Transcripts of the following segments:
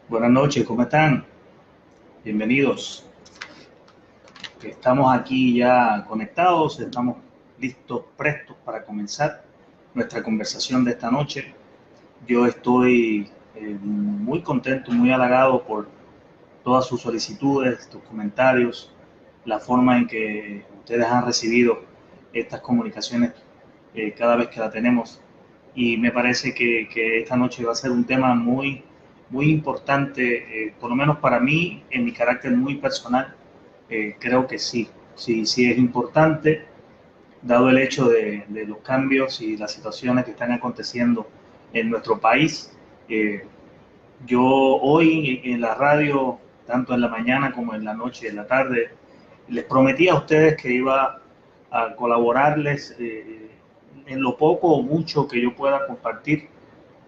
Buenas noches, ¿cómo están? Bienvenidos. Estamos aquí ya conectados, estamos listos, prestos para comenzar nuestra conversación de esta noche. Yo estoy muy contento, muy halagado por todas sus solicitudes, tus comentarios, la forma en que ustedes han recibido estas comunicaciones cada vez que la tenemos. Y me parece que esta noche va a ser un tema muy importante, por lo menos para mí, en mi carácter muy personal. Creo que sí es importante, dado el hecho de los cambios y las situaciones que están aconteciendo en nuestro país. Eh, yo hoy en la radio, tanto en la mañana como en la noche y en la tarde, les prometí a ustedes que iba a colaborarles en lo poco o mucho que yo pueda compartir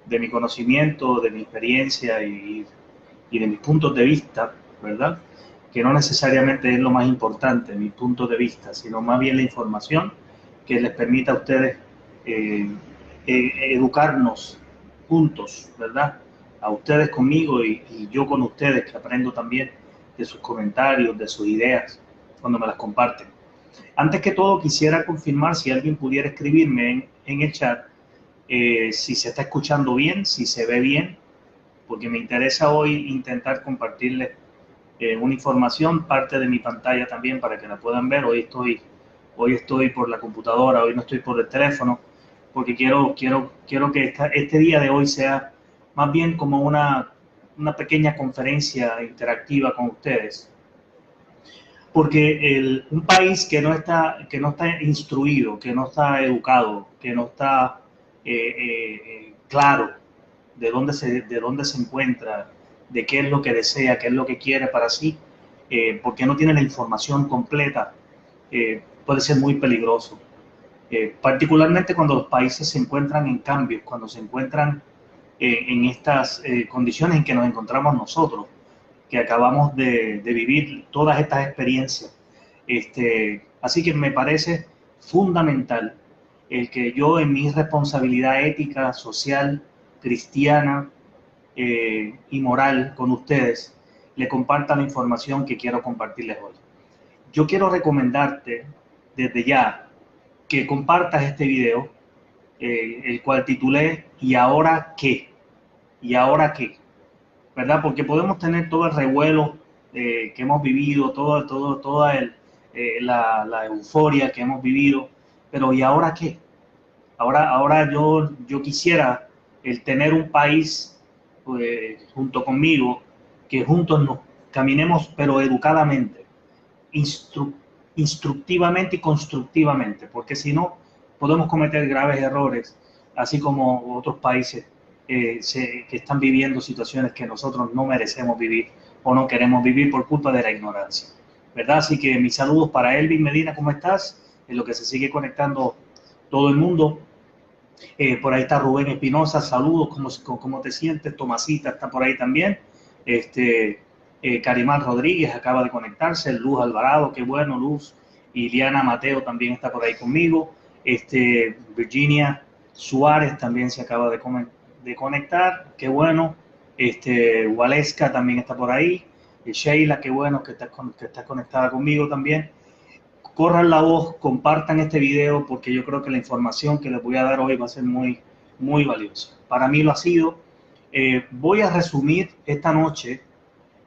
de mi conocimiento, de mi experiencia y de mis puntos de vista, ¿verdad? Que no necesariamente es lo más importante, mis puntos de vista, sino más bien la información que les permita a ustedes eh, educarnos juntos, ¿verdad? A ustedes conmigo y yo con ustedes, que aprendo también de sus comentarios, de sus ideas, cuando me las comparten. Antes que todo, quisiera confirmar si alguien pudiera escribirme en el chat si se está escuchando bien, si se ve bien, porque me interesa hoy intentar compartirles una información, parte de mi pantalla también para que la puedan ver. Hoy estoy por la computadora, hoy no estoy por el teléfono, porque quiero que este día de hoy sea más bien como una pequeña conferencia interactiva con ustedes. Porque un país que no está instruido, que no está educado, que no está claro de dónde se encuentra, de qué es lo que desea, qué es lo que quiere para sí, porque no tiene la información completa, puede ser muy peligroso. Particularmente cuando los países se encuentran en cambios, cuando se encuentran en estas condiciones en que nos encontramos nosotros, que acabamos de vivir todas estas experiencias. Así que me parece fundamental el que yo en mi responsabilidad ética, social, cristiana y moral con ustedes, le comparta la información que quiero compartirles hoy. Yo quiero recomendarte desde ya que compartas este video, el cual titulé ¿Y ahora qué? ¿Y ahora qué? ¿Verdad? Porque podemos tener todo el revuelo que hemos vivido, toda la euforia que hemos vivido, pero ¿y ahora qué? Ahora yo quisiera el tener un país junto conmigo, que juntos nos caminemos, pero educadamente, instru instructivamente y constructivamente, porque si no, podemos cometer graves errores, así como otros países que están viviendo situaciones que nosotros no merecemos vivir o no queremos vivir por culpa de la ignorancia, ¿verdad? Así que mis saludos para Elvin Medina, ¿cómo estás? En lo que se sigue conectando todo el mundo. Por ahí está Rubén Espinosa, saludos, ¿cómo te sientes? Tomasita está por ahí también. Carimán Rodríguez acaba de conectarse, Luz Alvarado, qué bueno, Luz. Iliana Mateo también está por ahí conmigo. Virginia Suárez también se acaba de conectar, qué bueno. Waleska también está por ahí. Sheila, qué bueno que estás conectada conmigo también. Corran la voz, compartan este video, porque yo creo que la información que les voy a dar hoy va a ser muy valiosa. Para mí lo ha sido. Voy a resumir esta noche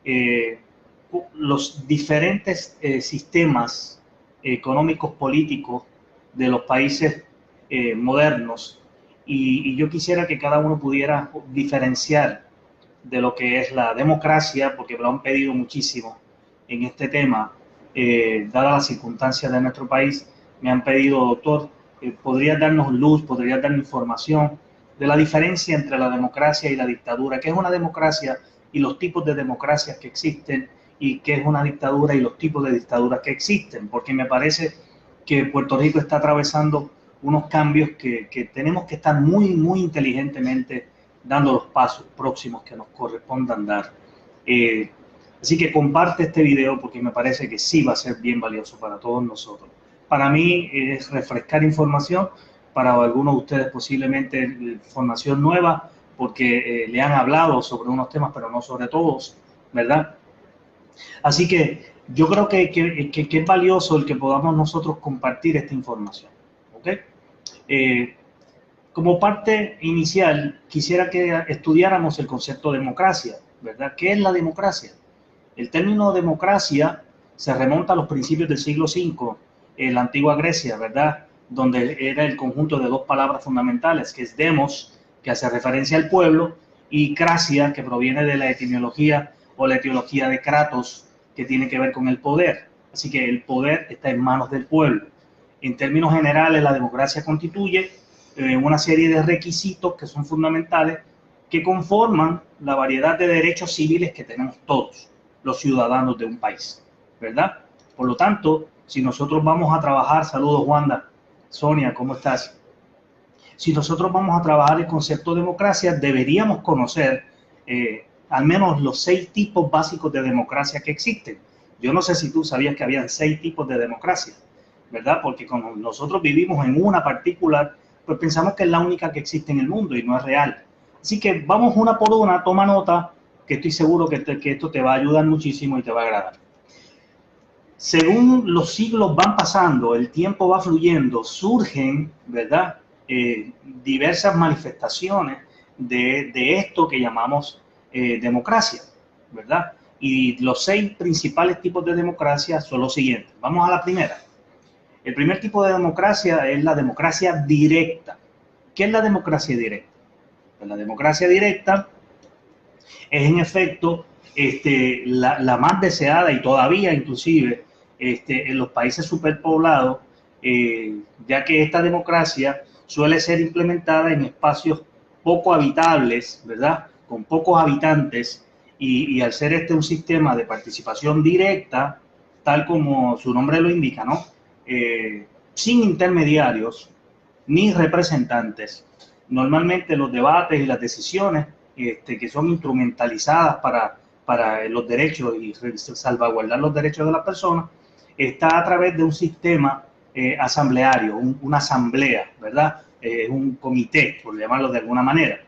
eh, los diferentes sistemas económicos políticos de los países modernos y yo quisiera que cada uno pudiera diferenciar de lo que es la democracia, porque me lo han pedido muchísimo en este tema, dadas las circunstancias de nuestro país. Me han pedido, doctor, ¿podrías darnos luz, podrías darnos información de la diferencia entre la democracia y la dictadura? ¿Qué es una democracia y los tipos de democracias que existen? ¿Y qué es una dictadura y los tipos de dictaduras que existen? Porque me parece que Puerto Rico está atravesando unos cambios que tenemos que estar muy inteligentemente dando los pasos próximos que nos correspondan dar. Eh, Así que comparte este video porque me parece que sí va a ser bien valioso para todos nosotros. Para mí es refrescar información, para algunos de ustedes posiblemente información nueva, porque le han hablado sobre unos temas, pero no sobre todos, ¿verdad? Así que yo creo que es valioso el que podamos nosotros compartir esta información, ¿ok? Como parte inicial, quisiera que estudiáramos el concepto de democracia, ¿verdad? ¿Qué es la democracia? El término democracia se remonta a los principios del siglo V, en la antigua Grecia, ¿verdad? Donde era el conjunto de dos palabras fundamentales, que es demos, que hace referencia al pueblo, y cracia, que proviene de la etimología o la etiología de kratos, que tiene que ver con el poder. Así que el poder está en manos del pueblo. En términos generales, la democracia constituye una serie de requisitos que son fundamentales, que conforman la variedad de derechos civiles que tenemos todos los ciudadanos de un país, ¿verdad? Por lo tanto, si nosotros vamos a trabajar, saludos Wanda, Sonia, ¿cómo estás? Si nosotros vamos a trabajar el concepto de democracia, deberíamos conocer al menos los 6 tipos básicos de democracia que existen. Yo no sé si tú sabías que habían 6 tipos de democracia, ¿verdad? Porque como nosotros vivimos en una particular, pues pensamos que es la única que existe en el mundo y no es real. Así que vamos una por una, toma nota, que estoy seguro que esto te va a ayudar muchísimo y te va a agradar. Según los siglos van pasando, el tiempo va fluyendo, surgen, ¿verdad? Diversas manifestaciones de esto que llamamos democracia, ¿verdad? Y los 6 principales tipos de democracia son los siguientes. Vamos a la primera. El primer tipo de democracia es la democracia directa. ¿Qué es la democracia directa? Pues la democracia directa es en efecto la más deseada y todavía inclusive en los países superpoblados, ya que esta democracia suele ser implementada en espacios poco habitables, ¿verdad? Con pocos habitantes y al ser un sistema de participación directa, tal como su nombre lo indica, ¿no? Sin intermediarios ni representantes. Normalmente los debates y las decisiones que son instrumentalizadas para los derechos y salvaguardar los derechos de las personas, está a través de un sistema asambleario, una asamblea, ¿verdad? Un comité, por llamarlo de alguna manera.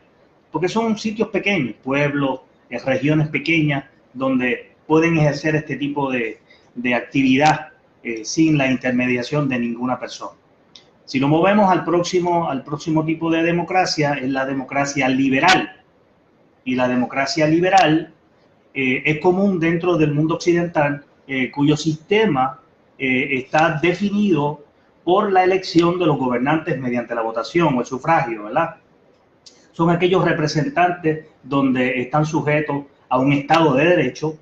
Porque son sitios pequeños, pueblos, regiones pequeñas, donde pueden ejercer este tipo de actividad sin la intermediación de ninguna persona. Si nos movemos al próximo tipo de democracia, es la democracia liberal. Y la democracia liberal es común dentro del mundo occidental, cuyo sistema está definido por la elección de los gobernantes mediante la votación o el sufragio, ¿verdad? Son aquellos representantes donde están sujetos a un Estado de Derecho,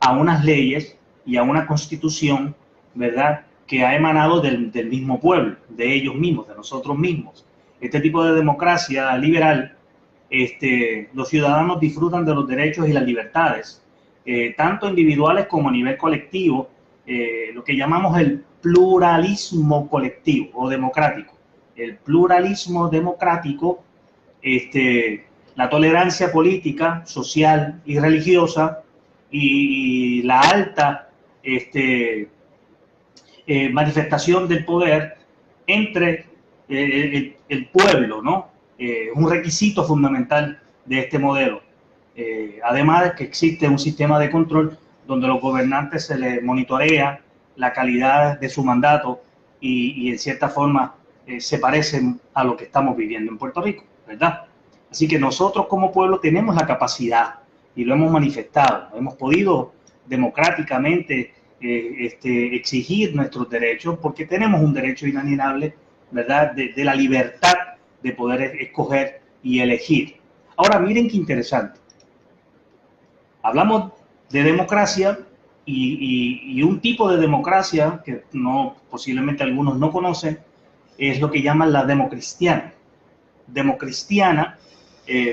a unas leyes y a una constitución, ¿verdad?, que ha emanado del mismo pueblo, de ellos mismos, de nosotros mismos. Este tipo de democracia liberal, los ciudadanos disfrutan de los derechos y las libertades, tanto individuales como a nivel colectivo, lo que llamamos el pluralismo colectivo o democrático. El pluralismo democrático, la tolerancia política, social y religiosa, y la alta manifestación del poder entre el pueblo, ¿no? Un requisito fundamental de este modelo. Además de que existe un sistema de control donde los gobernantes se les monitorea la calidad de su mandato y en cierta forma se parecen a lo que estamos viviendo en Puerto Rico, ¿verdad? Así que nosotros como pueblo tenemos la capacidad y lo hemos manifestado, hemos podido democráticamente exigir nuestros derechos porque tenemos un derecho inalienable, ¿verdad?, de la libertad de poder escoger y elegir. Ahora miren qué interesante. Hablamos de democracia y un tipo de democracia que posiblemente algunos no conocen es lo que llaman la democristiana. Democristiana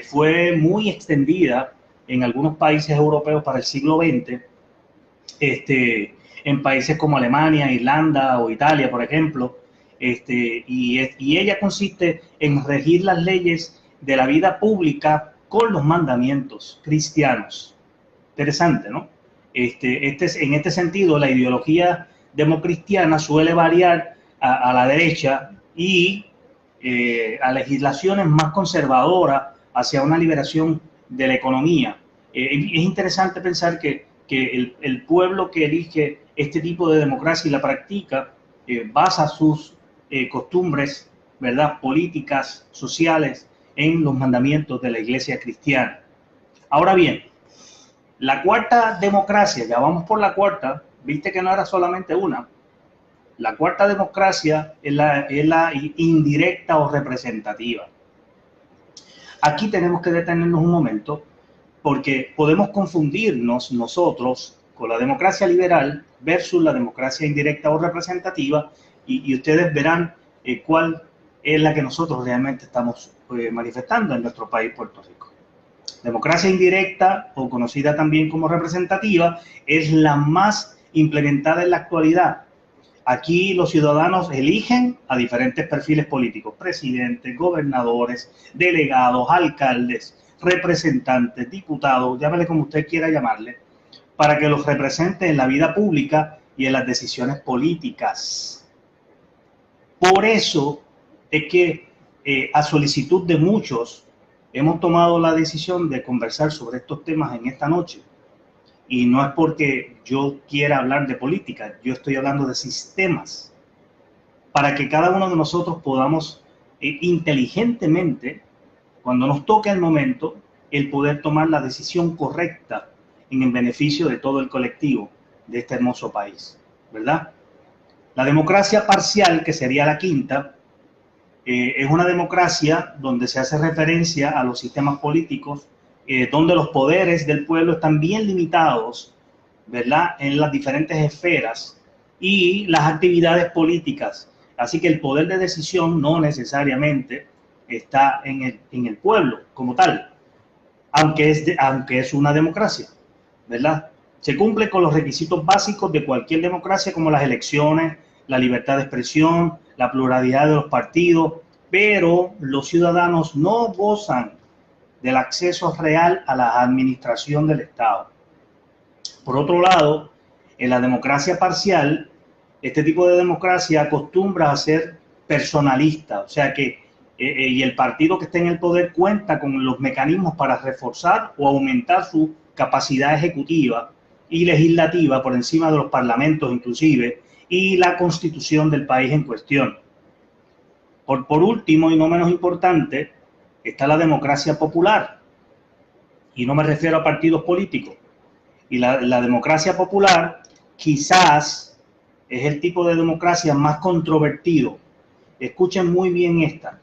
fue muy extendida en algunos países europeos para el siglo XX, en países como Alemania, Irlanda o Italia, por ejemplo, y ella consiste en regir las leyes de la vida pública con los mandamientos cristianos. Interesante, ¿no? En este sentido, la ideología democristiana suele variar a la derecha y a legislaciones más conservadoras hacia una liberación de la economía. Es interesante pensar que el pueblo que elige este tipo de democracia y la practica basa sus costumbres, ¿verdad?, políticas, sociales, en los mandamientos de la Iglesia cristiana. Ahora bien, la cuarta democracia, ya vamos por la cuarta, viste que no era solamente una. La cuarta democracia es la indirecta o representativa. Aquí tenemos que detenernos un momento porque podemos confundirnos nosotros con la democracia liberal versus la democracia indirecta o representativa y ustedes verán cuál es la que nosotros realmente estamos manifestando en nuestro país, Puerto Rico. Democracia indirecta, o conocida también como representativa, es la más implementada en la actualidad. Aquí los ciudadanos eligen a diferentes perfiles políticos, presidentes, gobernadores, delegados, alcaldes, representantes, diputados, llámale como usted quiera llamarle, para que los represente en la vida pública y en las decisiones políticas. Por eso es que a solicitud de muchos hemos tomado la decisión de conversar sobre estos temas en esta noche. Y no es porque yo quiera hablar de política, yo estoy hablando de sistemas, para que cada uno de nosotros podamos inteligentemente, cuando nos toque el momento, el poder tomar la decisión correcta en el beneficio de todo el colectivo de este hermoso país, ¿verdad? La democracia parcial, que sería la quinta, es una democracia donde se hace referencia a los sistemas políticos, donde los poderes del pueblo están bien limitados, ¿verdad?, en las diferentes esferas y las actividades políticas. Así que el poder de decisión no necesariamente está en el pueblo como tal, aunque es una democracia, ¿verdad? Se cumple con los requisitos básicos de cualquier democracia, como las elecciones, la libertad de expresión, la pluralidad de los partidos, pero los ciudadanos no gozan del acceso real a la administración del Estado. Por otro lado, en la democracia parcial, este tipo de democracia acostumbra a ser personalista, o sea que y el partido que esté en el poder cuenta con los mecanismos para reforzar o aumentar su capacidad ejecutiva y legislativa por encima de los parlamentos inclusive y la constitución del país en cuestión. Por último y no menos importante, está la democracia popular, y no me refiero a partidos políticos. Y la democracia popular quizás es el tipo de democracia más controvertido. Escuchen muy bien esta.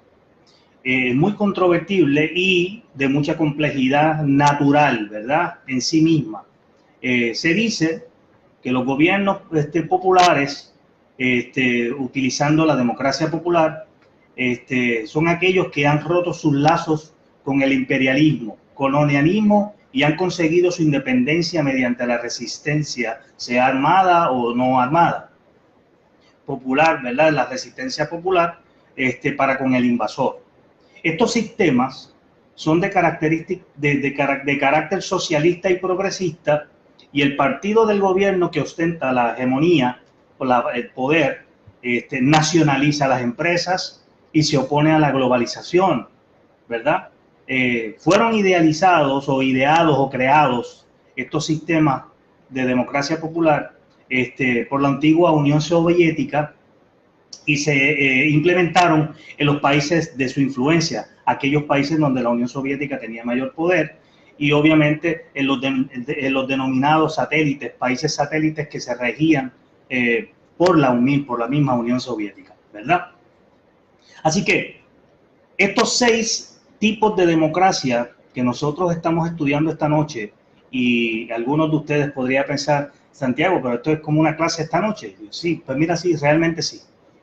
Muy controvertible y de mucha complejidad natural, ¿verdad?, en sí misma. Se dice que los gobiernos populares, utilizando la democracia popular, son aquellos que han roto sus lazos con el imperialismo, colonialismo y han conseguido su independencia mediante la resistencia, sea armada o no armada. Popular, ¿verdad?, la resistencia popular para con el invasor. Estos sistemas son de carácter socialista y progresista, y el partido del gobierno que ostenta la hegemonía o el poder nacionaliza las empresas y se opone a la globalización, ¿verdad? Fueron idealizados o ideados o creados estos sistemas de democracia popular por la antigua Unión Soviética y se implementaron en los países de su influencia, aquellos países donde la Unión Soviética tenía mayor poder, y obviamente en los denominados satélites, países satélites que se regían por la misma Unión Soviética, ¿verdad? Así que estos 6 tipos de democracia que nosotros estamos estudiando esta noche, y algunos de ustedes podrían pensar, Santiago, pero esto es como una clase esta noche. Sí, pues mira, sí, realmente sí.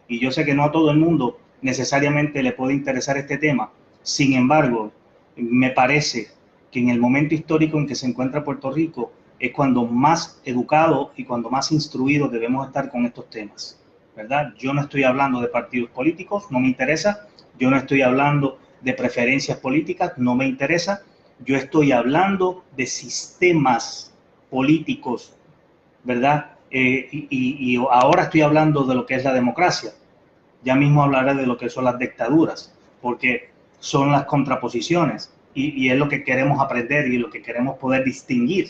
Y yo sé que no a todo el mundo necesariamente le puede interesar este tema. Sin embargo, me parece que en el momento histórico en que se encuentra Puerto Rico es cuando más educados y cuando más instruidos debemos estar con estos temas, ¿verdad? Yo no estoy hablando de partidos políticos, no me interesa. Yo no estoy hablando de preferencias políticas, no me interesa. Yo estoy hablando de sistemas políticos, ¿verdad? Y ahora estoy hablando de lo que es la democracia. Ya mismo hablaré de lo que son las dictaduras, porque son las contraposiciones. y es lo que queremos aprender y lo que queremos poder distinguir.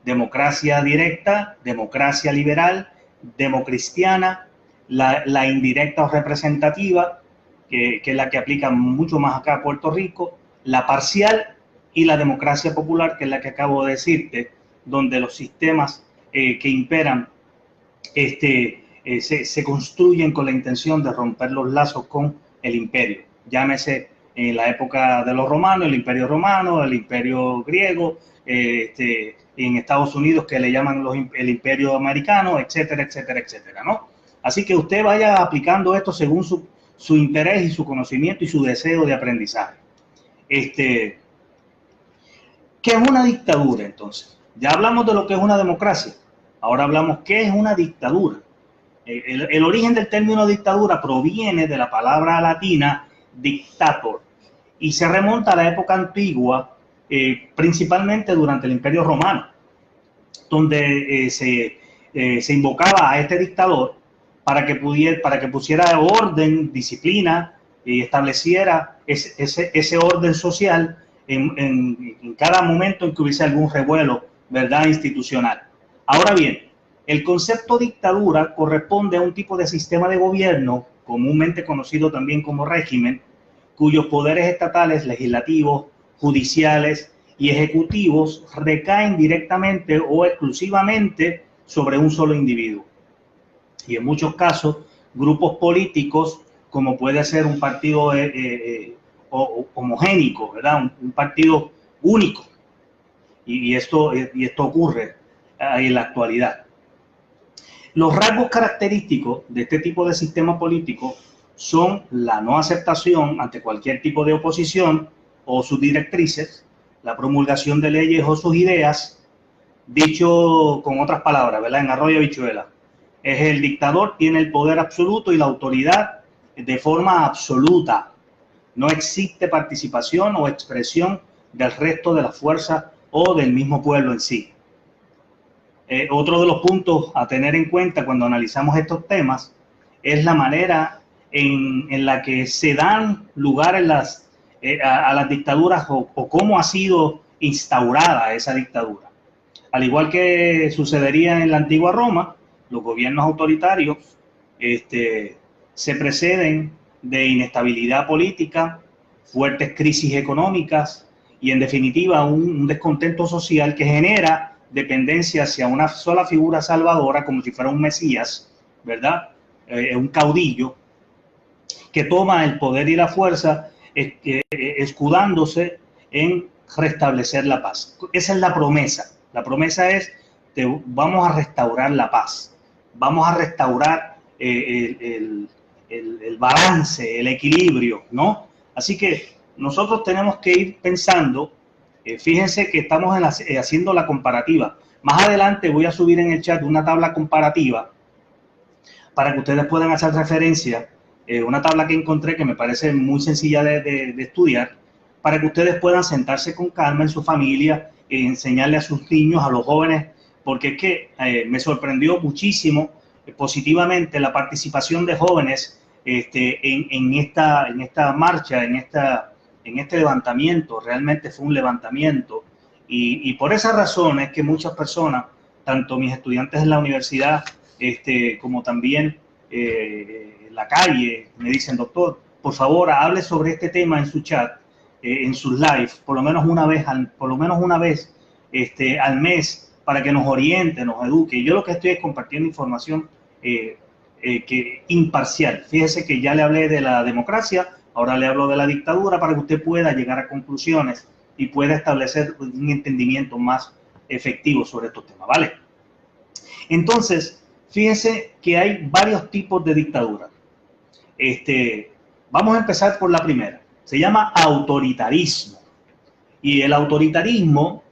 Democracia directa, democracia liberal, democristiana, la indirecta o representativa, que es la que aplica mucho más acá a Puerto Rico, la parcial y la democracia popular, que es la que acabo de decirte, donde los sistemas que imperan se construyen con la intención de romper los lazos con el imperio. Llámese en la época de los romanos, el imperio romano, el imperio griego, en Estados Unidos que le llaman el imperio americano, etcétera, etcétera, etcétera, ¿no? Así que usted vaya aplicando esto según su interés y su conocimiento y su deseo de aprendizaje. ¿Qué es una dictadura entonces? Ya hablamos de lo que es una democracia. Ahora hablamos qué es una dictadura. El origen del término dictadura proviene de la palabra latina dictator y se remonta a la época antigua, principalmente durante el Imperio Romano, donde se invocaba a este dictador para que pusiera orden, disciplina y estableciera ese orden social en cada momento en que hubiese algún revuelo, ¿verdad?, institucional. Ahora bien, el concepto dictadura corresponde a un tipo de sistema de gobierno, comúnmente conocido también como régimen, cuyos poderes estatales, legislativos, judiciales y ejecutivos recaen directamente o exclusivamente sobre un solo individuo. Y en muchos casos, grupos políticos, como puede ser un partido homogénico, ¿verdad? Un partido único. Y esto ocurre en la actualidad. Los rasgos característicos de este tipo de sistema político son la no aceptación ante cualquier tipo de oposición o sus directrices, la promulgación de leyes o sus ideas, dicho con otras palabras, ¿verdad?, en arroyo habichuela. Es el dictador, tiene el poder absoluto y la autoridad de forma absoluta. No existe participación o expresión del resto de las fuerzas o del mismo pueblo en sí. Otro de los puntos a tener en cuenta cuando analizamos estos temas es la manera en la que se dan lugar a las dictaduras o cómo ha sido instaurada esa dictadura. Al igual que sucedería en la antigua Roma, los gobiernos autoritarios se preceden de inestabilidad política, fuertes crisis económicas y, en definitiva, un descontento social que genera dependencia hacia una sola figura salvadora, como si fuera un mesías, ¿verdad? Un caudillo que toma el poder y la fuerza escudándose en restablecer la paz. Esa es la promesa. La promesa es: vamos a restaurar la paz, vamos a restaurar el balance, el equilibrio, ¿no? Así que nosotros tenemos que ir pensando. Fíjense que estamos haciendo la comparativa. Más adelante voy a subir en el chat una tabla comparativa para que ustedes puedan hacer referencia, una tabla que encontré que me parece muy sencilla de estudiar, para que ustedes puedan sentarse con calma en su familia y enseñarle a sus niños, a los jóvenes, porque es que me sorprendió muchísimo positivamente la participación de jóvenes en esta marcha, en este levantamiento. Realmente fue un levantamiento y por esa razón es que muchas personas, tanto mis estudiantes en la universidad como también en la calle, me dicen: doctor, por favor, hable sobre este tema en su chat, en sus live, por lo menos una vez al mes, para que nos oriente, nos eduque. Yo lo que estoy es compartiendo información imparcial. Fíjese que ya le hablé de la democracia, ahora le hablo de la dictadura, para que usted pueda llegar a conclusiones y pueda establecer un entendimiento más efectivo sobre estos temas, ¿vale? Entonces, fíjense que hay varios tipos de dictadura. Vamos a empezar por la primera. Se llama autoritarismo. Y el autoritarismo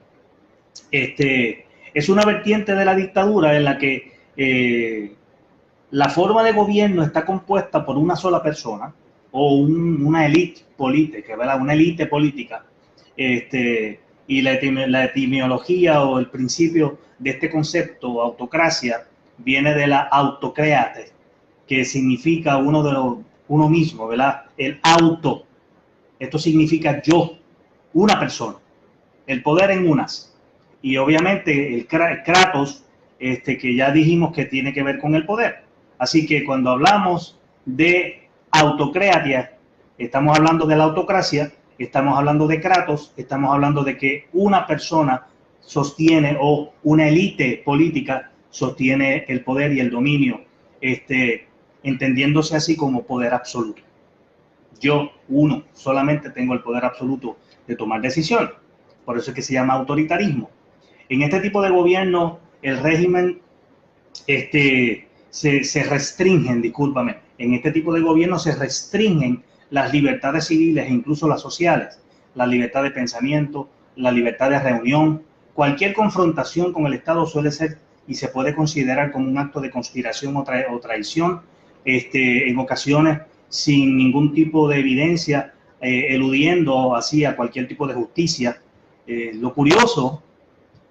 es una vertiente de la dictadura en la que la forma de gobierno está compuesta por una sola persona o una élite política, ¿verdad? Una élite política. Y la etimología o el principio de este concepto, autocracia, viene de la autocréate, que significa uno mismo, ¿verdad? El auto. Esto significa yo, una persona, el poder en unas. Y obviamente el Kratos, que ya dijimos que tiene que ver con el poder. Así que cuando hablamos de autocracia, estamos hablando de la autocracia, estamos hablando de Kratos, estamos hablando de que una persona sostiene, o una élite política sostiene el poder y el dominio, entendiéndose así como poder absoluto. Yo, uno, solamente tengo el poder absoluto de tomar decisiones. Por eso es que se llama autoritarismo. En este tipo de gobierno, el régimen se restringen, discúlpame, en este tipo de gobierno se restringen las libertades civiles e incluso las sociales, la libertad de pensamiento, la libertad de reunión. Cualquier confrontación con el Estado suele ser y se puede considerar como un acto de conspiración o traición, en ocasiones sin ningún tipo de evidencia, eludiendo así a cualquier tipo de justicia. Lo curioso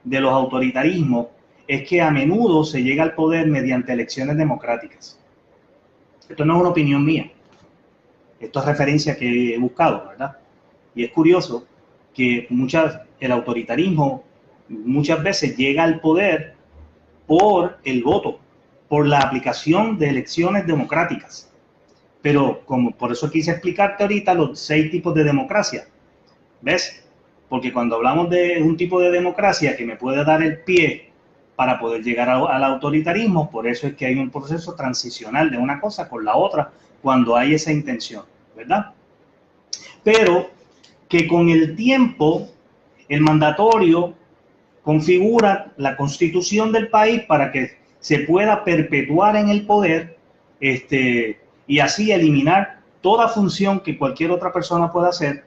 de los autoritarismos es que a menudo se llega al poder mediante elecciones democráticas. Esto no es una opinión mía, esto es referencia que he buscado, ¿verdad? Y es curioso que el autoritarismo muchas veces llega al poder por el voto, por la aplicación de elecciones democráticas. Pero por eso quise explicarte ahorita los 6 tipos de democracia. ¿Ves? Porque cuando hablamos de un tipo de democracia que me puede dar el pie para poder llegar al autoritarismo, por eso es que hay un proceso transicional de una cosa con la otra cuando hay esa intención, ¿verdad? Pero que con el tiempo el mandatorio configura la constitución del país para que se pueda perpetuar en el poder, y así eliminar toda función que cualquier otra persona pueda hacer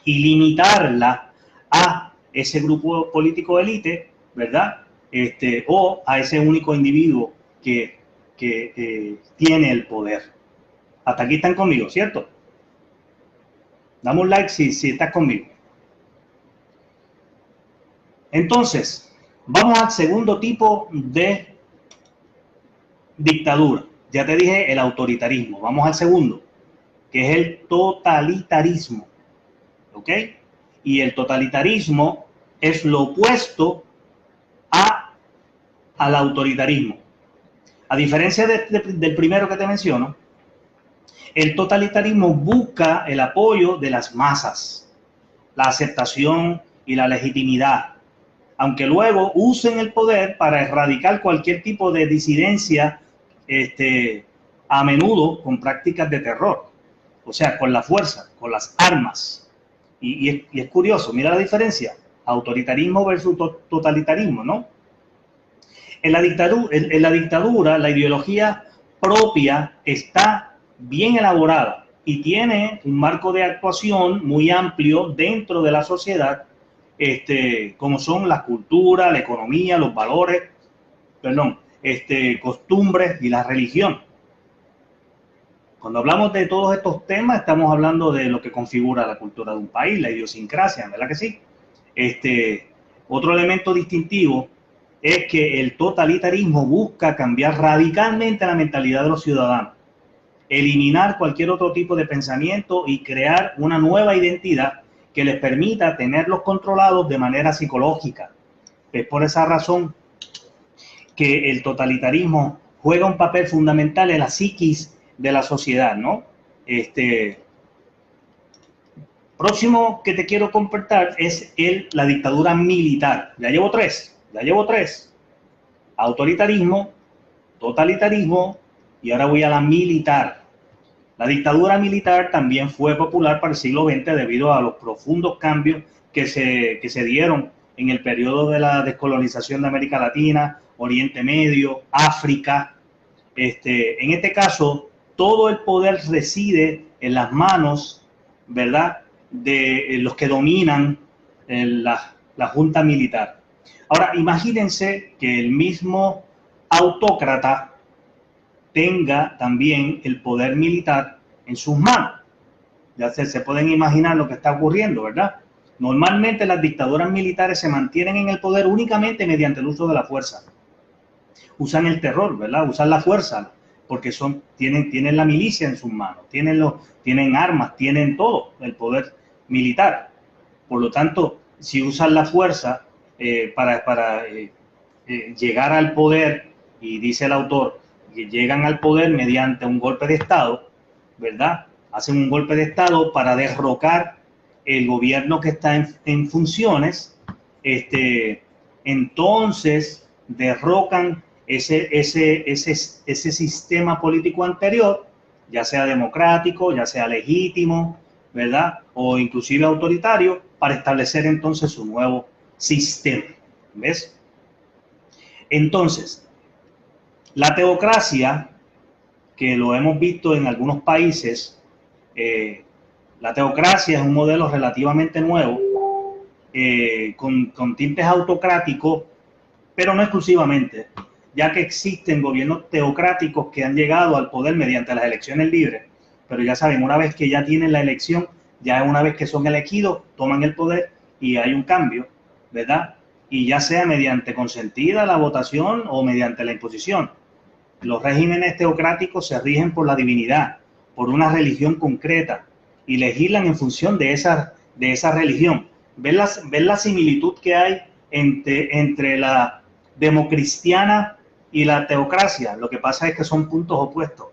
y limitarla a ese grupo político élite, ¿verdad? O a ese único individuo que tiene el poder. Hasta aquí están conmigo, ¿cierto? Dame un like si estás conmigo. Entonces, vamos al segundo tipo de dictadura. Ya te dije el autoritarismo. Vamos al segundo, que es el totalitarismo. ¿Ok? Y el totalitarismo es lo opuesto al autoritarismo. A diferencia del primero que te menciono, el totalitarismo busca el apoyo de las masas, la aceptación y la legitimidad, aunque luego usen el poder para erradicar cualquier tipo de disidencia, a menudo con prácticas de terror, o sea, con la fuerza, con las armas. Y es curioso, mira la diferencia, autoritarismo versus totalitarismo, ¿no? En la dictadura, la ideología propia está bien elaborada y tiene un marco de actuación muy amplio dentro de la sociedad, como son la cultura, la economía, los valores, costumbres y la religión. Cuando hablamos de todos estos temas, estamos hablando de lo que configura la cultura de un país, la idiosincrasia, ¿verdad que sí? Otro elemento distintivo es que el totalitarismo busca cambiar radicalmente la mentalidad de los ciudadanos, eliminar cualquier otro tipo de pensamiento y crear una nueva identidad que les permita tenerlos controlados de manera psicológica. Es por esa razón que el totalitarismo juega un papel fundamental en la psiquis de la sociedad, ¿no? Próximo que te quiero compartir es la dictadura militar. Ya llevo tres. Autoritarismo, totalitarismo y ahora voy a la militar. La dictadura militar también fue popular para el siglo XX debido a los profundos cambios que se dieron en el periodo de la descolonización de América Latina, Oriente Medio, África. En este caso, todo el poder reside en las manos, ¿verdad?, de los que dominan la junta militar. Ahora, imagínense que el mismo autócrata tenga también el poder militar en sus manos. Ya se pueden imaginar lo que está ocurriendo, ¿verdad? Normalmente las dictaduras militares se mantienen en el poder únicamente mediante el uso de la fuerza. Usan el terror, ¿verdad? Usan la fuerza, porque tienen la milicia en sus manos, tienen armas, tienen todo el poder militar. Por lo tanto, si usan la fuerza para llegar al poder, y dice el autor, que llegan al poder mediante un golpe de Estado, ¿verdad? Hacen un golpe de Estado para derrocar el gobierno que está en funciones, entonces derrocan ese sistema político anterior, ya sea democrático, ya sea legítimo, ¿verdad? O inclusive autoritario, para establecer entonces su nuevo sistema. ¿Ves? Entonces, la teocracia, que lo hemos visto en algunos países, la teocracia es un modelo relativamente nuevo, con tintes autocráticos, pero no exclusivamente, ya que existen gobiernos teocráticos que han llegado al poder mediante las elecciones libres, pero ya saben, una vez que ya tienen la elección, ya una vez que son elegidos, toman el poder y hay un cambio, ¿verdad? Y ya sea mediante consentida la votación o mediante la imposición. Los regímenes teocráticos se rigen por la divinidad, por una religión concreta, y legislan en función de esa religión. ¿Ven la similitud que hay entre la democristiana y la teocracia? Lo que pasa es que son puntos opuestos.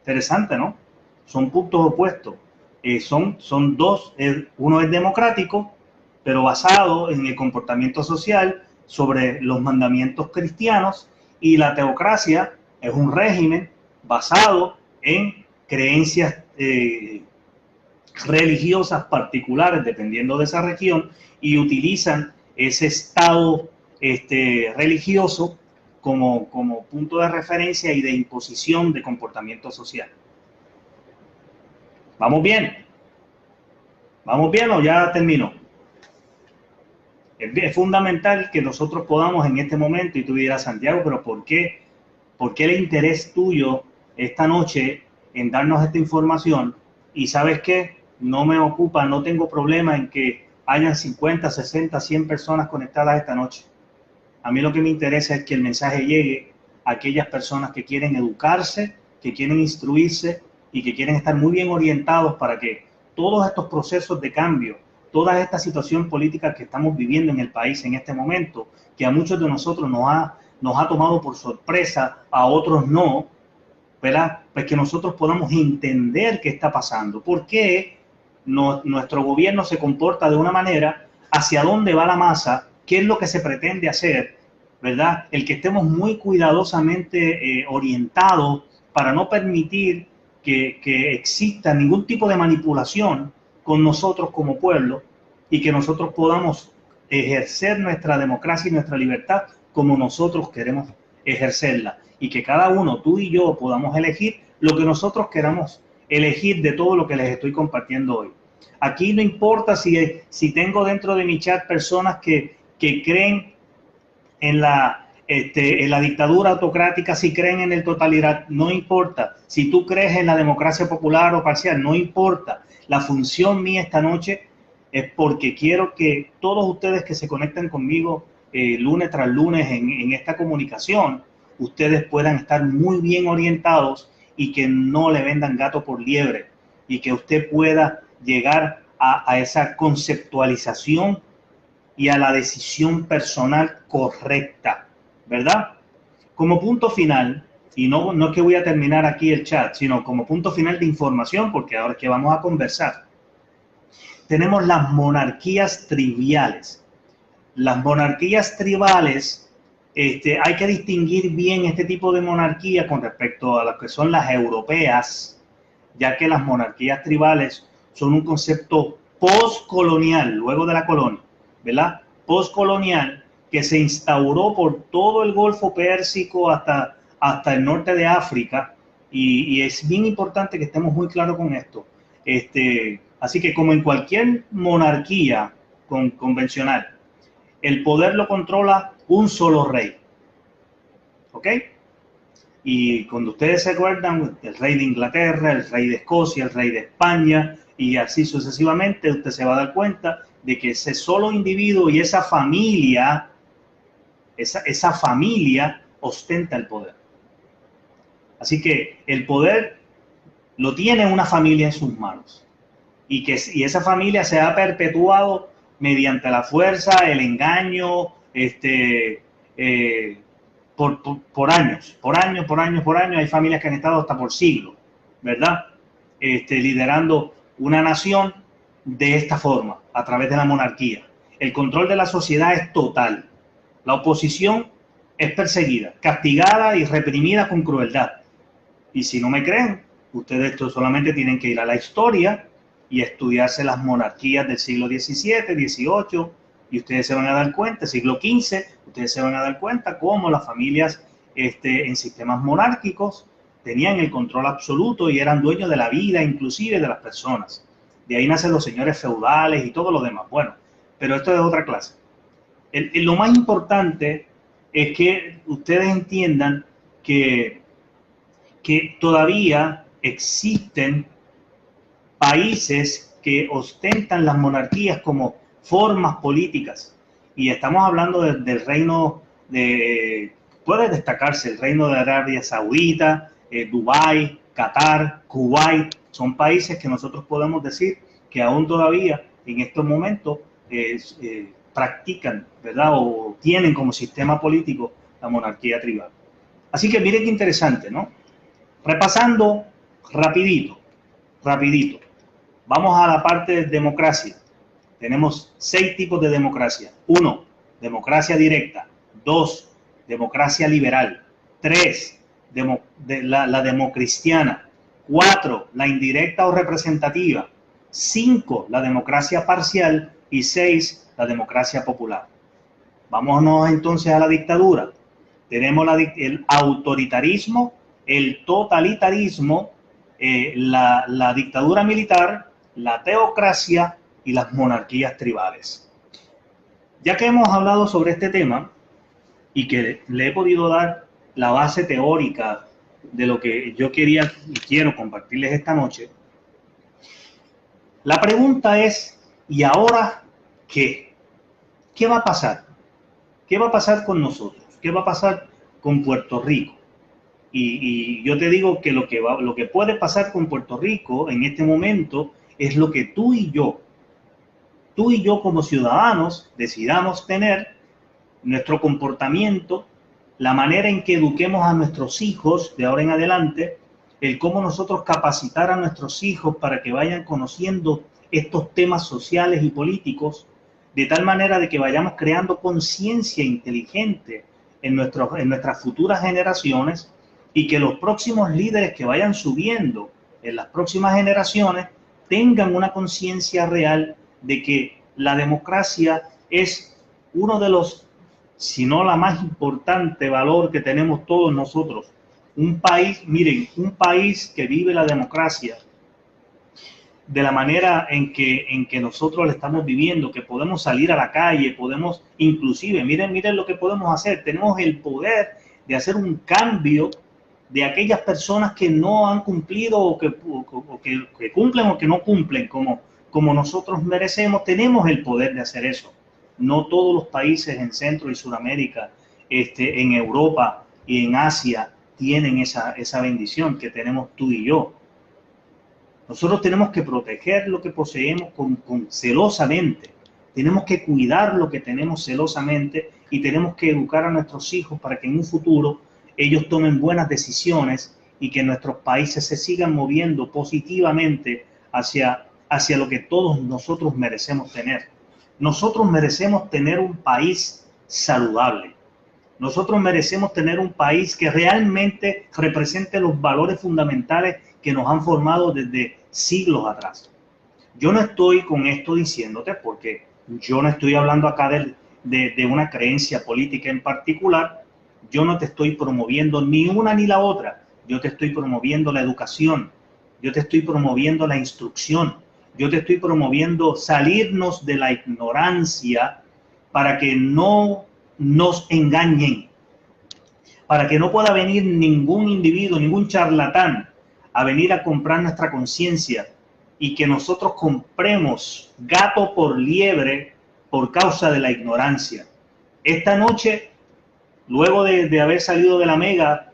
Interesante, ¿no? Son puntos opuestos. Son dos. Uno es democrático, pero basado en el comportamiento social sobre los mandamientos cristianos, y la teocracia es un régimen basado en creencias religiosas particulares dependiendo de esa región, y utilizan ese estado religioso como punto de referencia y de imposición de comportamiento social. ¿Vamos bien? ¿Vamos bien o ya terminó? Es fundamental que nosotros podamos en este momento, y tú dirás, Santiago, pero ¿por qué el interés tuyo esta noche en darnos esta información? Y ¿sabes qué? No me ocupa, no tengo problema en que hayan 50, 60, 100 personas conectadas esta noche. A mí lo que me interesa es que el mensaje llegue a aquellas personas que quieren educarse, que quieren instruirse y que quieren estar muy bien orientados para que todos estos procesos de cambio, toda esta situación política que estamos viviendo en el país en este momento, que a muchos de nosotros nos ha tomado por sorpresa, a otros no, ¿verdad? Pues que nosotros podamos entender qué está pasando, por qué nuestro gobierno se comporta de una manera, hacia dónde va la masa, qué es lo que se pretende hacer, ¿verdad? El que estemos muy cuidadosamente orientados para no permitir que exista ningún tipo de manipulación con nosotros como pueblo, y que nosotros podamos ejercer nuestra democracia y nuestra libertad como nosotros queremos ejercerla, y que cada uno, tú y yo, podamos elegir lo que nosotros queramos elegir de todo lo que les estoy compartiendo hoy. Aquí no importa si tengo dentro de mi chat personas que creen en la dictadura autocrática, si creen en el totalitarismo, no importa. Si tú crees en la democracia popular o parcial, no importa. La función mía esta noche es porque quiero que todos ustedes que se conectan conmigo lunes tras lunes en esta comunicación, ustedes puedan estar muy bien orientados y que no le vendan gato por liebre, y que usted pueda llegar a esa conceptualización y a la decisión personal correcta, ¿verdad? Como punto final, y no es que voy a terminar aquí el chat, sino como punto final de información, porque ahora es que vamos a conversar. Tenemos las monarquías tribales. Las monarquías tribales, hay que distinguir bien este tipo de monarquía con respecto a lo que son las europeas, ya que las monarquías tribales son un concepto postcolonial, luego de la colonia, ¿verdad? Postcolonial, que se instauró por todo el Golfo Pérsico hasta el norte de África, y es bien importante que estemos muy claros con esto. Así que, como en cualquier monarquía convencional, el poder lo controla un solo rey, ¿ok? Y cuando ustedes se acuerdan, el rey de Inglaterra, el rey de Escocia, el rey de España, y así sucesivamente, usted se va a dar cuenta de que ese solo individuo y esa familia ostenta el poder. Así que el poder lo tiene una familia en sus manos, y esa familia se ha perpetuado mediante la fuerza, el engaño, por años. Hay familias que han estado hasta por siglos, ¿verdad? Liderando una nación de esta forma, a través de la monarquía. El control de la sociedad es total. La oposición es perseguida, castigada y reprimida con crueldad. Y si no me creen, ustedes solamente tienen que ir a la historia y estudiarse las monarquías del siglo XVII, XVIII, y ustedes se van a dar cuenta, siglo XV, ustedes se van a dar cuenta cómo las familias en sistemas monárquicos tenían el control absoluto y eran dueños de la vida, inclusive de las personas. De ahí nacen los señores feudales y todo lo demás. Bueno, pero esto es otra clase. Lo más importante es que ustedes entiendan que todavía existen países que ostentan las monarquías como formas políticas. Y estamos hablando del reino puede destacarse el reino de Arabia Saudita, Dubái, Qatar, Kuwait. Son países que nosotros podemos decir que aún todavía en estos momentos practican, ¿verdad? O tienen como sistema político la monarquía tribal. Así que miren qué interesante, ¿no? Repasando rapidito. Vamos a la parte de democracia. Tenemos 6 tipos de democracia. 1, democracia directa. 2, democracia liberal. 3, la democristiana. 4, la indirecta o representativa. 5, la democracia parcial. Y 6, la democracia popular. Vámonos entonces a la dictadura. Tenemos el autoritarismo, el totalitarismo, la dictadura militar, la teocracia y las monarquías tribales. Ya que hemos hablado sobre este tema y que le he podido dar la base teórica de lo que yo quería y quiero compartirles esta noche, la pregunta es, ¿y ahora qué? ¿Qué va a pasar? ¿Qué va a pasar con nosotros? ¿Qué va a pasar con Puerto Rico? Y yo te digo que lo que puede pasar con Puerto Rico en este momento es lo que tú y yo como ciudadanos decidamos tener, nuestro comportamiento, la manera en que eduquemos a nuestros hijos de ahora en adelante, el cómo nosotros capacitar a nuestros hijos para que vayan conociendo estos temas sociales y políticos, de tal manera de que vayamos creando conciencia inteligente en nuestras futuras generaciones, y que los próximos líderes que vayan subiendo en las próximas generaciones tengan una conciencia real de que la democracia es uno de los, si no la más importante valor que tenemos todos nosotros. Un país, miren, un país que vive la democracia de la manera en que nosotros la estamos viviendo, que podemos salir a la calle, podemos inclusive, miren lo que podemos hacer, tenemos el poder de hacer un cambio de aquellas personas que no han cumplido o que cumplen o que no cumplen como nosotros merecemos. Tenemos el poder de hacer eso. No todos los países en Centro y Sudamérica, en Europa y en Asia tienen esa bendición que tenemos tú y yo. Nosotros tenemos que proteger lo que poseemos celosamente. Tenemos que cuidar lo que tenemos celosamente y tenemos que educar a nuestros hijos para que en un futuro ellos tomen buenas decisiones y que nuestros países se sigan moviendo positivamente hacia lo que todos nosotros merecemos tener. Nosotros merecemos tener un país saludable. Nosotros merecemos tener un país que realmente represente los valores fundamentales que nos han formado desde siglos atrás. Yo no estoy con esto diciéndote, porque yo no estoy hablando acá de una creencia política en particular. Yo no te estoy promoviendo ni una ni la otra. Yo te estoy promoviendo la educación. Yo te estoy promoviendo la instrucción. Yo te estoy promoviendo salirnos de la ignorancia para que no nos engañen. Para que no pueda venir ningún individuo, ningún charlatán a venir a comprar nuestra conciencia y que nosotros compremos gato por liebre por causa de la ignorancia. Esta noche, luego de haber salido de la mega,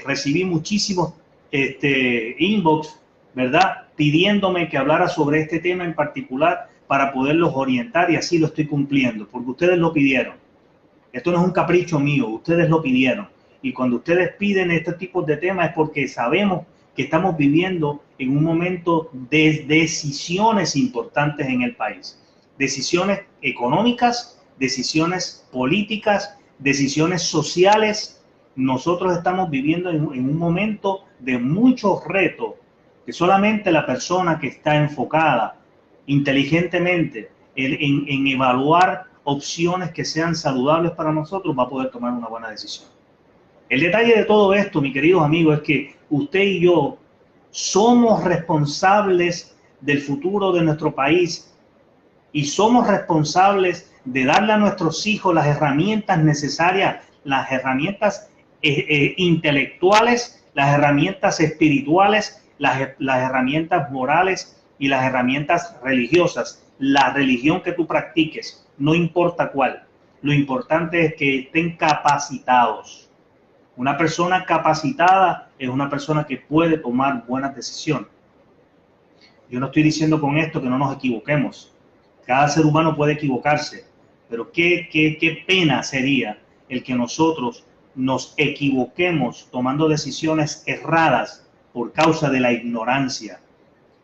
recibí muchísimos inbox, ¿verdad? Pidiéndome que hablara sobre este tema en particular, para poderlos orientar y así lo estoy cumpliendo, porque ustedes lo pidieron. Esto no es un capricho mío, ustedes lo pidieron. Y cuando ustedes piden este tipo de temas es porque sabemos que estamos viviendo en un momento de decisiones importantes en el país. Decisiones económicas, decisiones políticas, decisiones sociales. Nosotros estamos viviendo en un momento de muchos retos que solamente la persona que está enfocada inteligentemente en evaluar opciones que sean saludables para nosotros va a poder tomar una buena decisión. El detalle de todo esto, mis queridos amigos, es que usted y yo somos responsables del futuro de nuestro país y somos responsables de darle a nuestros hijos las herramientas necesarias, las herramientas intelectuales, las herramientas espirituales, las herramientas morales y las herramientas religiosas. La religión que tú practiques, no importa cuál. Lo importante es que estén capacitados. Una persona capacitada es una persona que puede tomar buenas decisiones. Yo no estoy diciendo con esto que no nos equivoquemos. Cada ser humano puede equivocarse, pero qué pena sería el que nosotros nos equivoquemos tomando decisiones erradas por causa de la ignorancia.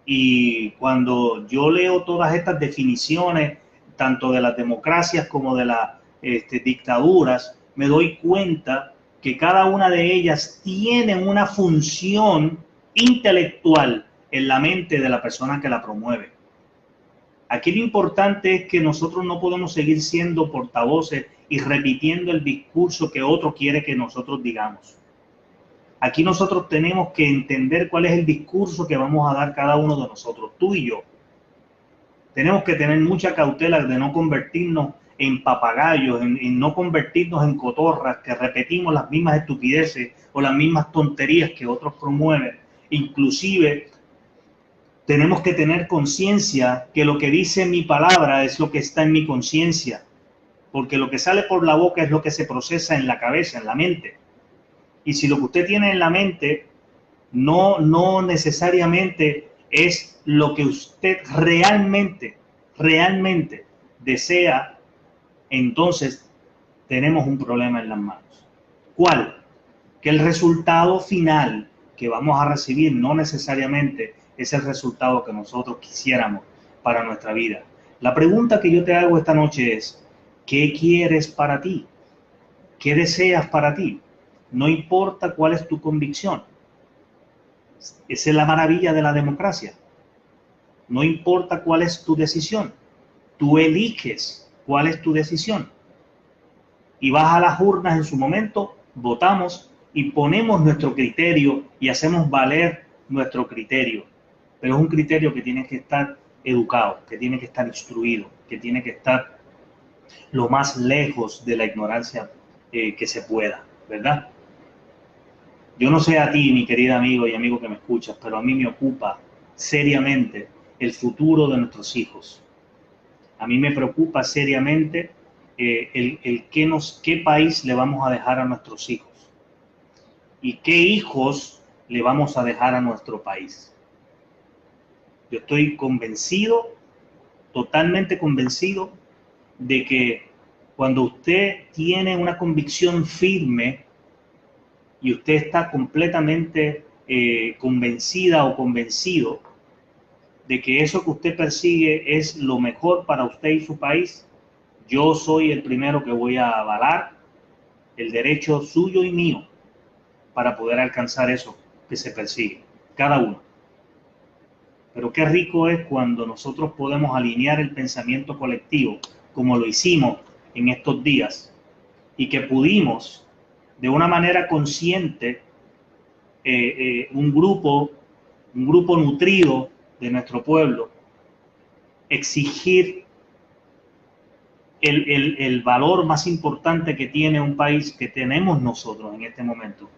Y cuando yo leo todas estas definiciones, tanto de las democracias como de las dictaduras, me doy cuenta que cada una de ellas tiene una función intelectual en la mente de la persona que la promueve. Aquí lo importante es que nosotros no podemos seguir siendo portavoces y repitiendo el discurso que otro quiere que nosotros digamos. Aquí nosotros tenemos que entender cuál es el discurso que vamos a dar cada uno de nosotros, tú y yo. Tenemos que tener mucha cautela de no convertirnos en papagayos, en no convertirnos en cotorras que repetimos las mismas estupideces o las mismas tonterías que otros promueven. Inclusive tenemos que tener conciencia que lo que dice mi palabra es lo que está en mi conciencia, porque lo que sale por la boca es lo que se procesa en la cabeza, en la mente. Y si lo que usted tiene en la mente no necesariamente es lo que usted realmente desea, entonces tenemos un problema en las manos. ¿Cuál? Que el resultado final que vamos a recibir no necesariamente es el resultado que nosotros quisiéramos para nuestra vida. La pregunta que yo te hago esta noche es, ¿qué quieres para ti? ¿Qué deseas para ti? No importa cuál es tu convicción. Esa es la maravilla de la democracia. No importa cuál es tu decisión. Tú eliges cuál es tu decisión. Y vas a las urnas en su momento, votamos y ponemos nuestro criterio y hacemos valer nuestro criterio. Pero es un criterio que tiene que estar educado, que tiene que estar instruido, que tiene que estar lo más lejos de la ignorancia que se pueda, ¿verdad? Yo no sé a ti, mi querido amigo y amigo que me escuchas, pero a mí me ocupa seriamente el futuro de nuestros hijos. A mí me preocupa seriamente qué país le vamos a dejar a nuestros hijos y qué hijos le vamos a dejar a nuestro país. Yo estoy convencido, totalmente convencido, de que cuando usted tiene una convicción firme y usted está completamente convencida o convencido de que eso que usted persigue es lo mejor para usted y su país, yo soy el primero que voy a avalar el derecho suyo y mío para poder alcanzar eso que se persigue, cada uno. Pero qué rico es cuando nosotros podemos alinear el pensamiento colectivo, como lo hicimos en estos días, y que pudimos, de una manera consciente, un grupo nutrido de nuestro pueblo, exigir el valor más importante que tiene un país, que tenemos nosotros en este momento,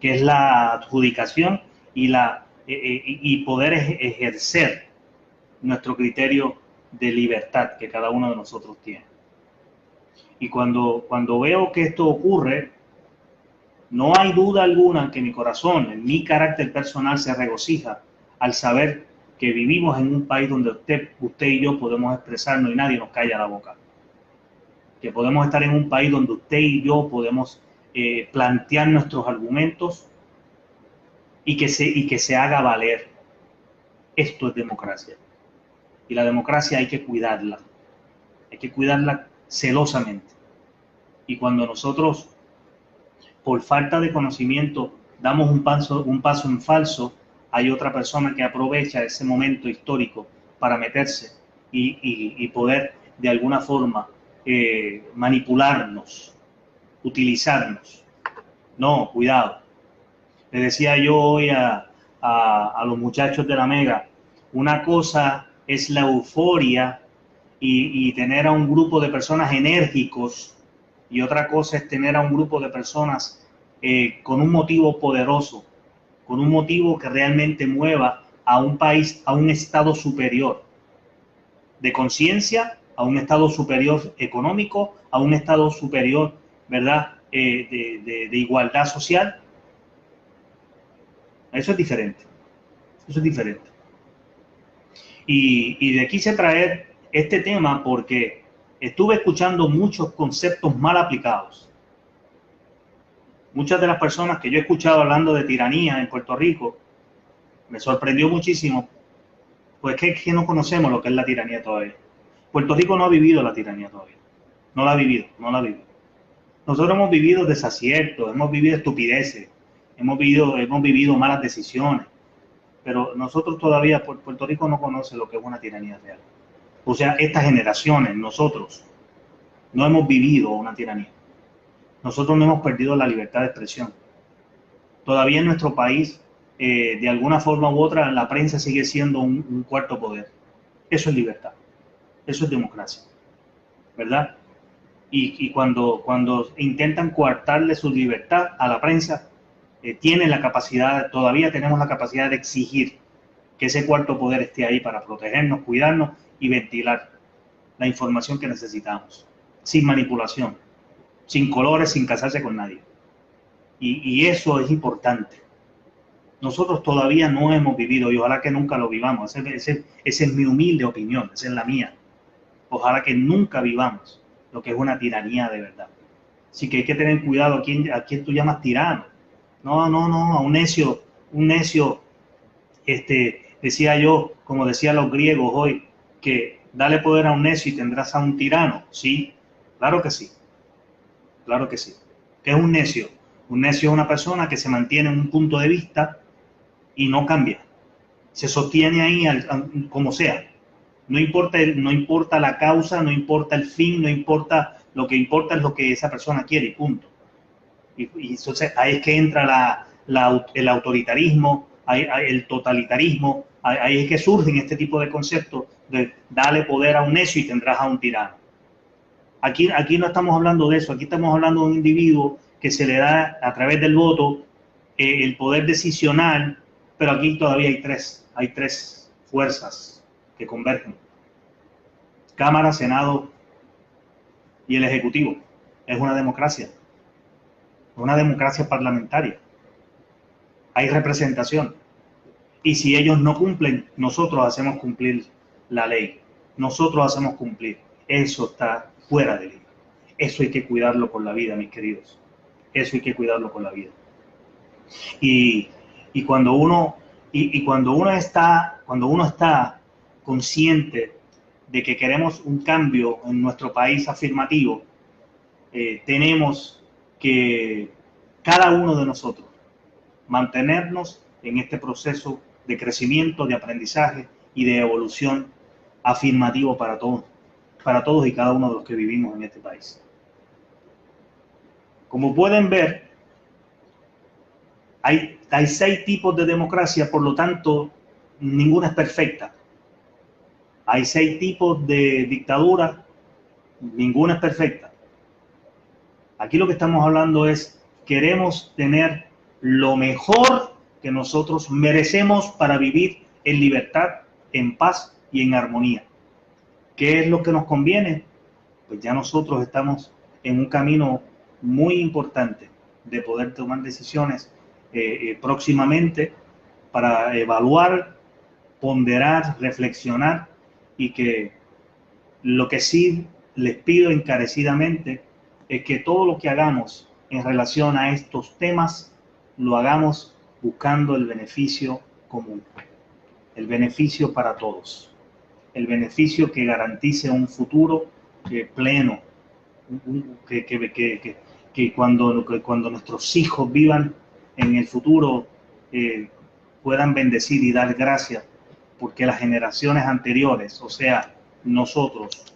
que es la adjudicación y poder ejercer nuestro criterio de libertad que cada uno de nosotros tiene. Y cuando veo que esto ocurre, no hay duda alguna que mi corazón, en mi carácter personal, se regocija al saber que vivimos en un país donde usted y yo podemos expresarnos y nadie nos calla la boca. Que podemos estar en un país donde usted y yo podemos plantear nuestros argumentos y que se haga valer. Esto es democracia. Y la democracia hay que cuidarla. Hay que cuidarla celosamente. Y cuando nosotros, por falta de conocimiento, damos un paso en falso, hay otra persona que aprovecha ese momento histórico para meterse y poder de alguna forma manipularnos, utilizarnos. No, cuidado. Le decía yo hoy a los muchachos de la Mega, una cosa es la euforia y tener a un grupo de personas enérgicos, y otra cosa es tener a un grupo de personas con un motivo poderoso, con un motivo que realmente mueva a un país, a un estado superior de conciencia, a un estado superior económico, a un estado superior, ¿verdad?, de igualdad social. Eso es diferente. Eso es diferente. Y de quise traer este tema porque estuve escuchando muchos conceptos mal aplicados. Muchas de las personas que yo he escuchado hablando de tiranía en Puerto Rico, me sorprendió muchísimo, pues que no conocemos lo que es la tiranía todavía. Puerto Rico no ha vivido la tiranía todavía. No la ha vivido. Nosotros hemos vivido desaciertos, hemos vivido estupideces, hemos vivido malas decisiones, pero nosotros todavía, Puerto Rico no conoce lo que es una tiranía real. O sea, estas generaciones, nosotros, no hemos vivido una tiranía. Nosotros no hemos perdido la libertad de expresión. Todavía en nuestro país, de alguna forma u otra, la prensa sigue siendo un cuarto poder. Eso es libertad. Eso es democracia. ¿Verdad? Y cuando intentan coartarle su libertad a la prensa, tienen la capacidad, todavía tenemos la capacidad de exigir que ese cuarto poder esté ahí para protegernos, cuidarnos y ventilar la información que necesitamos, sin manipulación, sin colores, sin casarse con nadie. Y eso es importante. Nosotros todavía no hemos vivido, y ojalá que nunca lo vivamos, esa es mi humilde opinión, esa es la mía. Ojalá que nunca vivamos lo que es una tiranía de verdad. Así que hay que tener cuidado a quién tú llamas tirano. No, a un necio, decía yo, como decían los griegos hoy, que dale poder a un necio y tendrás a un tirano. Sí, claro que sí. Claro que sí. ¿Qué es un necio? Un necio es una persona que se mantiene en un punto de vista y no cambia. Se sostiene ahí como sea. No importa la causa, no importa el fin, no importa, lo que importa es lo que esa persona quiere y punto. Y entonces ahí es que entra el autoritarismo, el totalitarismo, ahí es que surgen este tipo de conceptos de darle poder a un necio y tendrás a un tirano. Aquí no estamos hablando de eso, aquí estamos hablando de un individuo que se le da a través del voto el poder decisional, pero aquí todavía hay tres fuerzas que convergen. Cámara, Senado y el Ejecutivo. Es una democracia parlamentaria. Hay representación. Y si ellos no cumplen, nosotros hacemos cumplir la ley. Nosotros hacemos cumplir. Eso está fuera de ley. Eso hay que cuidarlo con la vida, mis queridos. Eso hay que cuidarlo con la vida. Y cuando uno está consciente de que queremos un cambio en nuestro país afirmativo, tenemos que cada uno de nosotros mantenernos en este proceso de crecimiento, de aprendizaje y de evolución afirmativo para todos y cada uno de los que vivimos en este país. Como pueden ver, hay 6 tipos de democracia, por lo tanto, ninguna es perfecta. Hay 6 tipos de dictadura, ninguna es perfecta. Aquí lo que estamos hablando es, queremos tener lo mejor que nosotros merecemos para vivir en libertad, en paz y en armonía. ¿Qué es lo que nos conviene? Pues ya nosotros estamos en un camino muy importante de poder tomar decisiones próximamente para evaluar ponderar, reflexionar, y que lo que sí les pido encarecidamente es que todo lo que hagamos en relación a estos temas lo hagamos buscando el beneficio común, el beneficio para todos, el beneficio que garantice un futuro pleno, que cuando nuestros hijos vivan en el futuro puedan bendecir y dar gracias porque las generaciones anteriores, o sea, nosotros,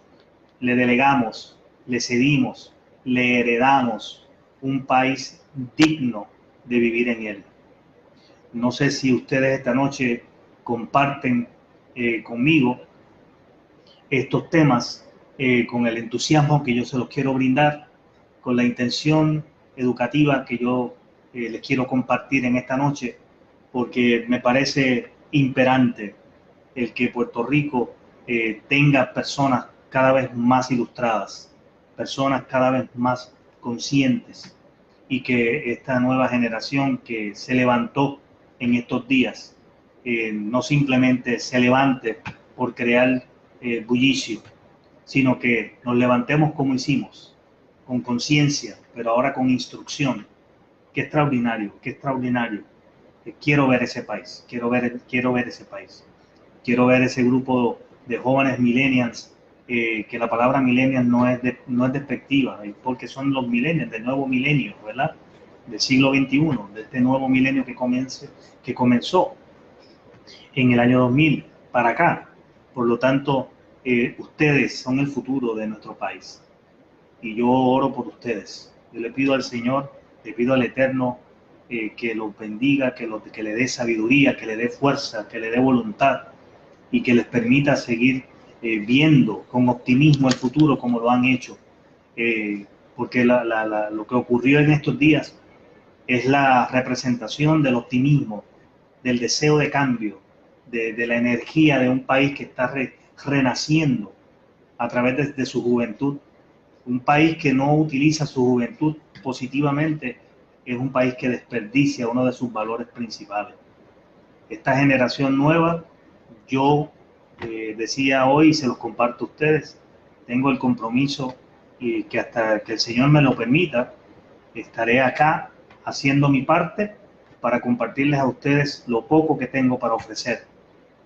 le delegamos, le cedimos, le heredamos un país digno de vivir en él. No sé si ustedes esta noche comparten conmigo estos temas con el entusiasmo que yo se los quiero brindar, con la intención educativa que yo les quiero compartir en esta noche, porque me parece imperante el que Puerto Rico tenga personas cada vez más ilustradas, personas cada vez más conscientes, y que esta nueva generación que se levantó en estos días no simplemente se levante por crear bullicio, sino que nos levantemos como hicimos, con conciencia, pero ahora con instrucción. Qué extraordinario, qué extraordinario. Quiero ver ese país, quiero ver ese país. Quiero ver ese grupo de jóvenes millennials, que la palabra millennials no es despectiva, porque son los millennials del nuevo milenio, ¿verdad? Del siglo XXI, de este nuevo milenio que comenzó en el año 2000 para acá. Por lo tanto, ustedes son el futuro de nuestro país. Y yo oro por ustedes. Yo le pido al Señor, le pido al Eterno que los bendiga, que le dé sabiduría, que le dé fuerza, que le dé voluntad, y que les permita seguir viendo con optimismo el futuro como lo han hecho. Porque lo que ocurrió en estos días es la representación del optimismo, del deseo de cambio, de la energía de un país que está renaciendo a través de su juventud. Un país que no utiliza su juventud positivamente es un país que desperdicia uno de sus valores principales. Esta generación nueva, yo decía hoy y se los comparto a ustedes, tengo el compromiso y que hasta que el Señor me lo permita, estaré acá haciendo mi parte para compartirles a ustedes lo poco que tengo para ofrecer,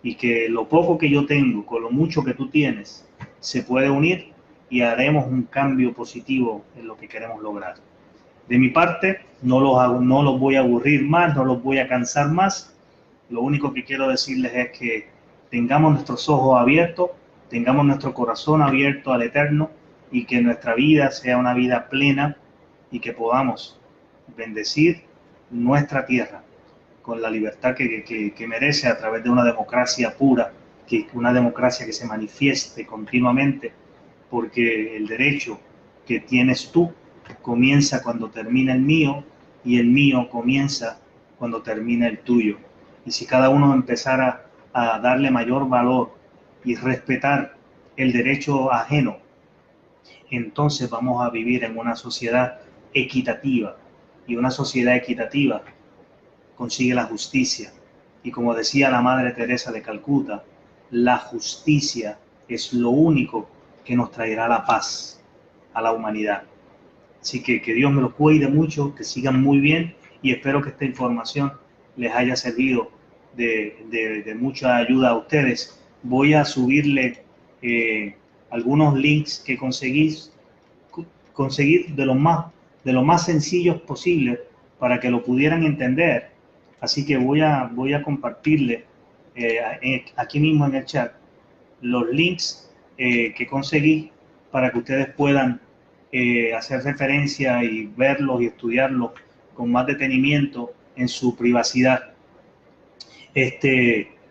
y que lo poco que yo tengo con lo mucho que tú tienes se puede unir y haremos un cambio positivo en lo que queremos lograr. De mi parte, no los voy a aburrir más, no los voy a cansar más. Lo único que quiero decirles es que tengamos nuestros ojos abiertos, tengamos nuestro corazón abierto al Eterno, y que nuestra vida sea una vida plena y que podamos bendecir nuestra tierra con la libertad que merece a través de una democracia pura, una democracia que se manifieste continuamente, porque el derecho que tienes tú comienza cuando termina el mío, y el mío comienza cuando termina el tuyo. Y si cada uno empezara a darle mayor valor y respetar el derecho ajeno, entonces vamos a vivir en una sociedad equitativa, y una sociedad equitativa consigue la justicia. Y como decía la Madre Teresa de Calcuta, la justicia es lo único que nos traerá la paz a la humanidad. Así que Dios me los cuide mucho, que sigan muy bien, y espero que esta información les haya servido de mucha ayuda a ustedes. Voy a subirle algunos links que conseguir de los más sencillos posibles para que lo pudieran entender. Así que voy a compartirle aquí mismo en el chat los links que conseguí para que ustedes puedan hacer referencia y verlos y estudiarlos con más detenimiento en su privacidad.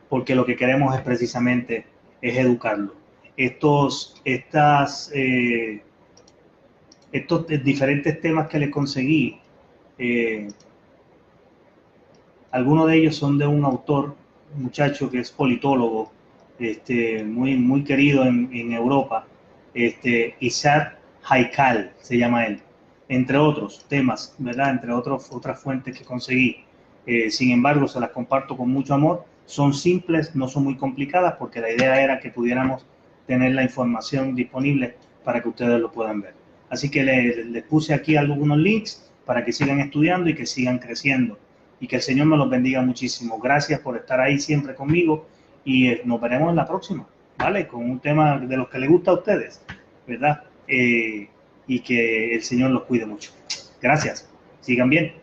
Porque lo que queremos es precisamente educarlos. Estos diferentes temas que les conseguí, algunos de ellos son de un autor, un muchacho que es politólogo, muy querido en Europa, Isaac Haikal se llama él, entre otros temas, ¿verdad? Entre otras fuentes que conseguí. Sin embargo, se las comparto con mucho amor. son simples, no son muy complicadas, porque la idea era que pudiéramos tener la información disponible para que ustedes lo puedan ver. Así que les puse aquí algunos links para que sigan estudiando y que sigan creciendo. Y que el Señor me los bendiga muchísimo. Gracias por estar ahí siempre conmigo y nos veremos en la próxima, ¿vale? Con un tema de los que les gusta a ustedes, ¿verdad? Y que el Señor los cuide mucho. Gracias. Sigan bien.